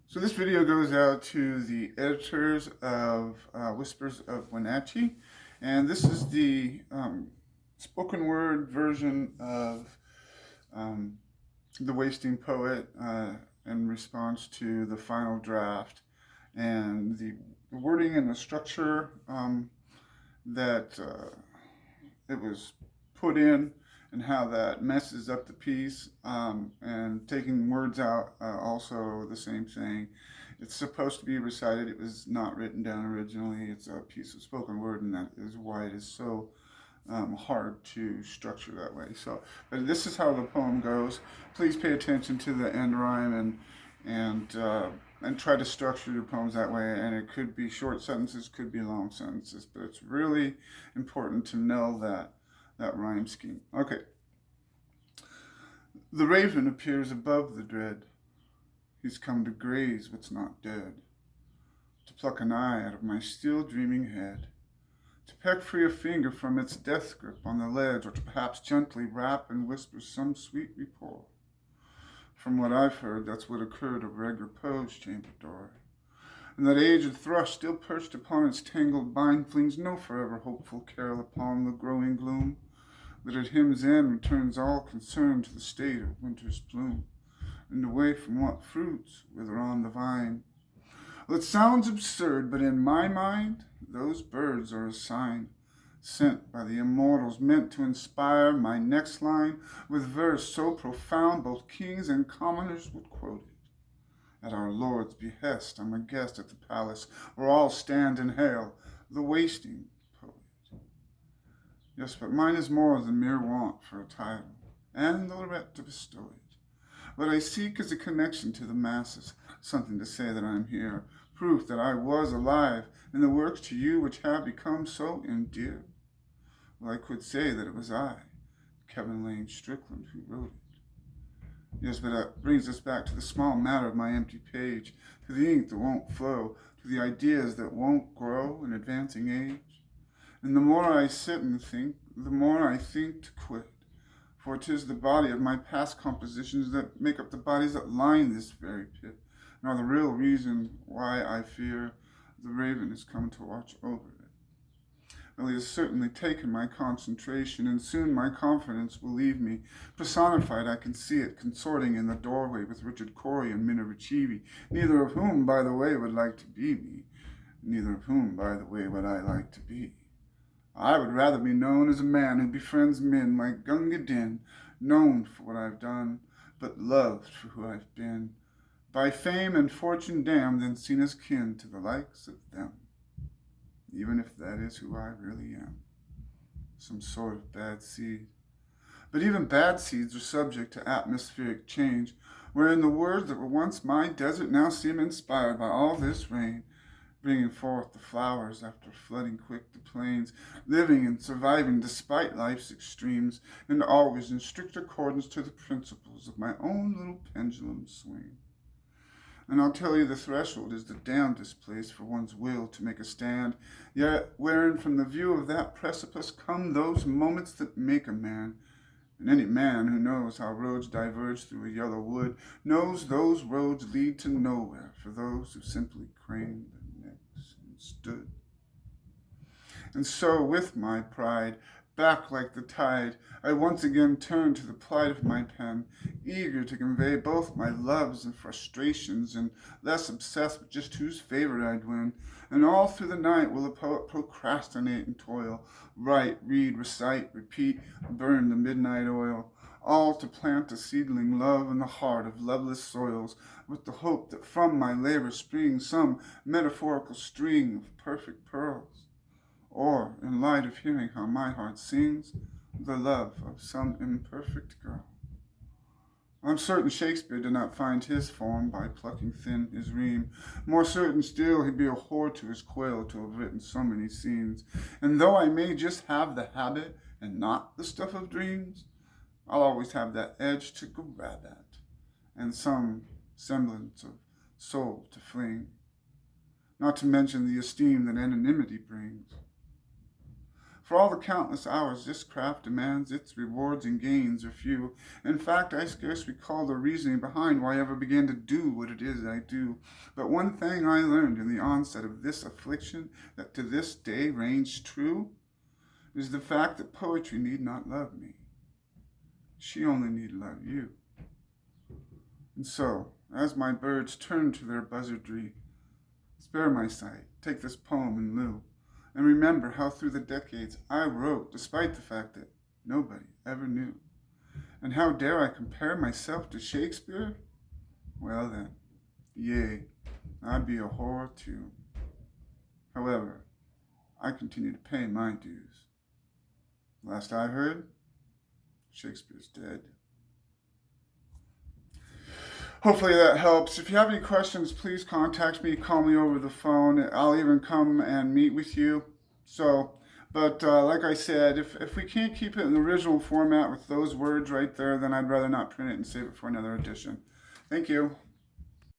So this video goes out to the editors of Whispers of Wenatchee, and this is the spoken word version of um, The Wasting Poet in response to the final draft. And the wording and the structure that it was put in and how that messes up the piece, and taking words out, also the same thing. It's supposed to be recited. It was not written down originally. It's a piece of spoken word, and that is why it is so hard to structure that way. So, but this is how the poem goes. Please pay attention to the end rhyme and try to structure your poems that way. And it could be short sentences, could be long sentences, but it's really important to know that rhyme scheme. Okay. The raven appears above the dread. He's come to graze what's not dead, to pluck an eye out of my still dreaming head, to peck free a finger from its death grip on the ledge, or to perhaps gently rap and whisper some sweet report. From what I've heard, that's what occurred of Edgar Poe's chamber door. And that aged thrush, still perched upon its tangled vine, flings no forever hopeful carol upon the growing gloom, that at hymn's end returns all concern to the state of winter's bloom, and away from what fruits wither on the vine. Well, it sounds absurd, but in my mind, those birds are a sign sent by the immortals, meant to inspire my next line with verse so profound both kings and commoners would quote it. At our Lord's behest, I'm a guest at the palace, where all stand and hail the wasting poet. Yes, but mine is more than mere want for a title, and the laureate to bestow it. What I seek is a connection to the masses, something to say that I'm here, proof that I was alive in the works to you which have become so endeared. Well, I could say that it was I, Kevin Strickland, who wrote it. Yes, but that brings us back to the small matter of my empty page, to the ink that won't flow, to the ideas that won't grow in advancing age. And the more I sit and think, the more I think to quit. For 'tis the body of my past compositions that make up the bodies that line this very pit, and are the real reason why I fear the raven has come to watch over it. Well, he has certainly taken my concentration, and soon my confidence will leave me. Personified, I can see it, consorting in the doorway with Richard Cory and Minna Riccivi, neither of whom, by the way, would like to be me. Neither of whom, by the way, would I like to be. I would rather be known as a man who befriends men like Gunga Din, known for what I've done, but loved for who I've been, by fame and fortune damned, and seen as kin to the likes of them, even if that is who I really am, some sort of bad seed. But even bad seeds are subject to atmospheric change, wherein the words that were once my desert now seem inspired by all this rain, bringing forth the flowers after flooding quick the plains, living and surviving despite life's extremes, and always in strict accordance to the principles of my own little pendulum swing. And I'll tell you, the threshold is the damnedest place for one's will to make a stand, yet wherein from the view of that precipice come those moments that make a man. And any man who knows how roads diverge through a yellow wood knows those roads lead to nowhere for those who simply crane their necks and stood. And so, with my pride, back like the tide, I once again turn to the plight of my pen, eager to convey both my loves and frustrations, and less obsessed with just whose favor I'd win. And all through the night will the poet procrastinate and toil, write, read, recite, repeat, burn the midnight oil, all to plant a seedling love in the heart of loveless soils, with the hope that from my labor springs some metaphorical string of perfect pearls. Or, in light of hearing how my heart sings, the love of some imperfect girl. I'm certain Shakespeare did not find his form by plucking thin his ream. More certain still he'd be a whore to his quail to have written so many scenes. And though I may just have the habit and not the stuff of dreams, I'll always have that edge to grab at, and some semblance of soul to fling. Not to mention the esteem that anonymity brings. For all the countless hours this craft demands, its rewards and gains are few. In fact, I scarce recall the reasoning behind why I ever began to do what it is I do. But one thing I learned in the onset of this affliction that to this day reigns true is the fact that poetry need not love me. She only need love you. And so, as my birds turn to their buzzardry, spare my sight, take this poem in lieu, and remember how through the decades I wrote despite the fact that nobody ever knew. And how dare I compare myself to Shakespeare? Well then, yea, I'd be a whore too. However, I continue to pay my dues. Last I heard, Shakespeare's dead. Hopefully that helps. If you have any questions, please contact me, call me over the phone. I'll even come and meet with you. But like I said, if we can't keep it in the original format with those words right there, then I'd rather not print it and save it for another edition. Thank you.